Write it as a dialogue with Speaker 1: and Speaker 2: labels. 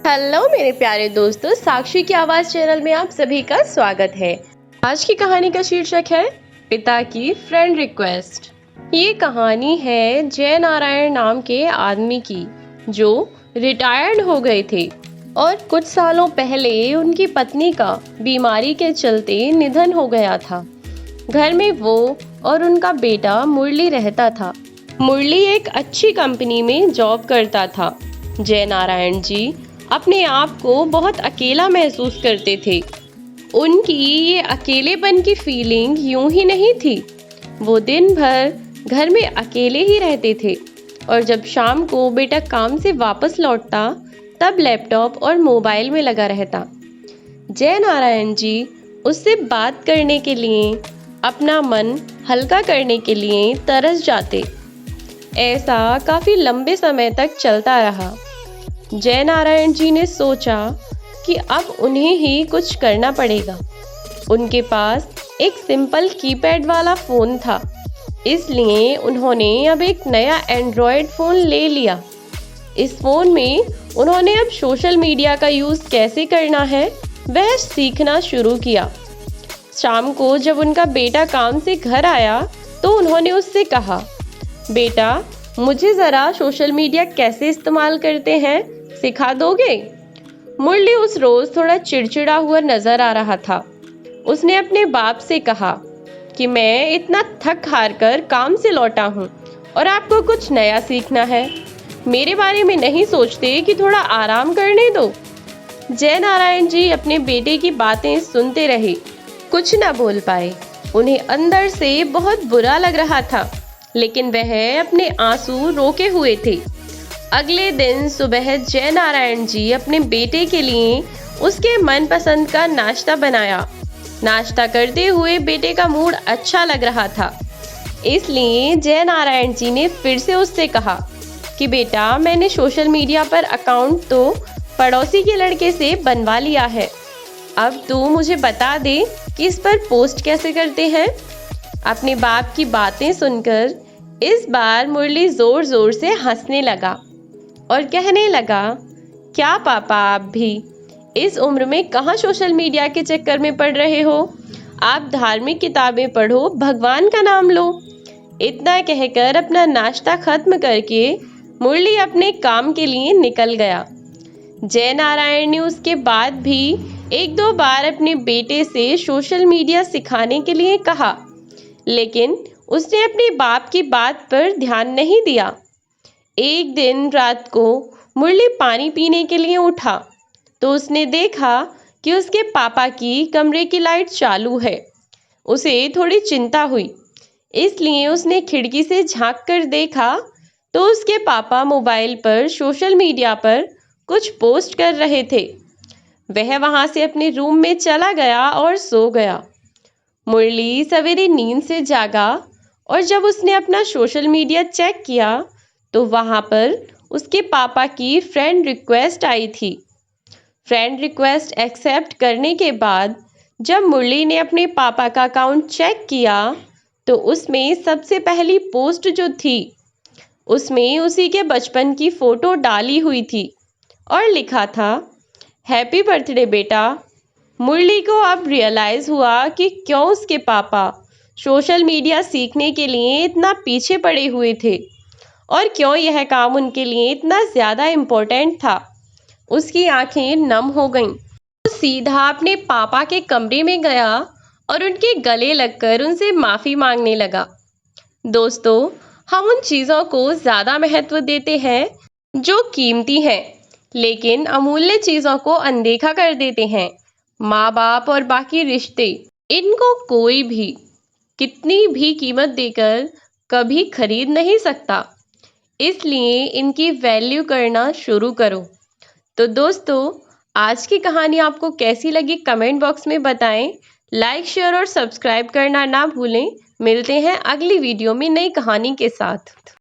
Speaker 1: Hello मेरे प्यारे दोस्तों, साक्षी की आवाज़ चैनल में आप सभी का स्वागत है। आज की कहानी का शीर्षक है पिता की फ्रेंड रिक्वेस्ट। ये कहानी है जय नारायण नाम के आदमी की, जो रिटायर्ड हो गए थे और कुछ सालों पहले उनकी पत्नी का बीमारी के चलते निधन हो गया था। घर में वो और उनका बेटा मुरली रहता था। मुरली एक अच्छी कंपनी में जॉब करता था। जय नारायण जी अपने आप को बहुत अकेला महसूस करते थे। उनकी ये अकेलेपन की फीलिंग यूं ही नहीं थी। वो दिन भर घर में अकेले ही रहते थे और जब शाम को बेटा काम से वापस लौटता तब लैपटॉप और मोबाइल में लगा रहता। जय नारायण जी उससे बात करने के लिए, अपना मन हल्का करने के लिए तरस जाते। ऐसा काफ़ी लंबे समय तक चलता रहा। जय नारायण जी ने सोचा कि अब उन्हें ही कुछ करना पड़ेगा। उनके पास एक सिंपल कीपैड वाला फ़ोन था, इसलिए उन्होंने अब एक नया एंड्रॉयड फ़ोन ले लिया। इस फ़ोन में उन्होंने अब सोशल मीडिया का यूज़ कैसे करना है वह सीखना शुरू किया। शाम को जब उनका बेटा काम से घर आया तो उन्होंने उससे कहा, बेटा मुझे ज़रा सोशल मीडिया कैसे इस्तेमाल करते हैं सिखा दोगे? मुरली उस रोज थोड़ा चिड़चिड़ा हुआ नजर आ रहा था। उसने अपने बाप से कहा कि मैं इतना थक हार कर काम से लौटा हूँ और आपको कुछ नया सीखना है। मेरे बारे में नहीं सोचते कि थोड़ा आराम करने दो। जय नारायण जी अपने बेटे की बातें सुनते रहे, कुछ न बोल पाए। उन्हें अंदर से बहुत बुरा लग रहा था, लेकिन वह अपने आंसू रोके हुए थे। अगले दिन सुबह जय नारायण जी अपने बेटे के लिए उसके मनपसंद का नाश्ता बनाया। नाश्ता करते हुए बेटे का मूड अच्छा लग रहा था, इसलिए जय नारायण जी ने फिर से उससे कहा कि बेटा मैंने सोशल मीडिया पर अकाउंट तो पड़ोसी के लड़के से बनवा लिया है। अब तू मुझे बता दे कि इस पर पोस्ट कैसे करते हैं। अपने बाप की बातें सुनकर इस बार मुरली जोर जोर से हंसने लगा और कहने लगा, क्या पापा आप भी इस उम्र में कहाँ सोशल मीडिया के चक्कर में पड़ रहे हो? आप धार्मिक किताबें पढ़ो, भगवान का नाम लो। इतना कहकर अपना नाश्ता खत्म करके मुरली अपने काम के लिए निकल गया। जय नारायण ने उसके बाद भी एक दो बार अपने बेटे से सोशल मीडिया सिखाने के लिए कहा, लेकिन उसने अपने बाप की बात पर ध्यान नहीं दिया। एक दिन रात को मुरली पानी पीने के लिए उठा तो उसने देखा कि उसके पापा की कमरे की लाइट चालू है। उसे थोड़ी चिंता हुई, इसलिए उसने खिड़की से झांक कर देखा तो उसके पापा मोबाइल पर सोशल मीडिया पर कुछ पोस्ट कर रहे थे। वह वहां से अपने रूम में चला गया और सो गया। मुरली सवेरे नींद से जागा और जब उसने अपना सोशल मीडिया चेक किया तो वहां पर उसके पापा की फ्रेंड रिक्वेस्ट आई थी। फ्रेंड रिक्वेस्ट एक्सेप्ट करने के बाद जब मुरली ने अपने पापा का अकाउंट चेक किया तो उसमें सबसे पहली पोस्ट जो थी उसमें उसी के बचपन की फ़ोटो डाली हुई थी और लिखा था, हैप्पी बर्थडे बेटा। मुरली को अब रियलाइज़ हुआ कि क्यों उसके पापा सोशल मीडिया सीखने के लिए इतना पीछे पड़े हुए थे और क्यों यह काम उनके लिए इतना ज़्यादा इम्पोर्टेंट था। उसकी आंखें नम हो गईं। वो सीधा अपने पापा के कमरे में गया और उनके गले लगकर उनसे माफ़ी मांगने लगा। दोस्तों, हम उन चीज़ों को ज़्यादा महत्व देते हैं जो कीमती हैं, लेकिन अमूल्य चीज़ों को अनदेखा कर देते हैं। माँ बाप और बाकी रिश्ते, इनको कोई भी कितनी भी कीमत देकर कभी खरीद नहीं सकता, इसलिए इनकी वैल्यू करना शुरू करो। तो दोस्तों, आज की कहानी आपको कैसी लगी कमेंट बॉक्स में बताएं। लाइक, शेयर और सब्सक्राइब करना ना भूलें। मिलते हैं अगली वीडियो में नई कहानी के साथ।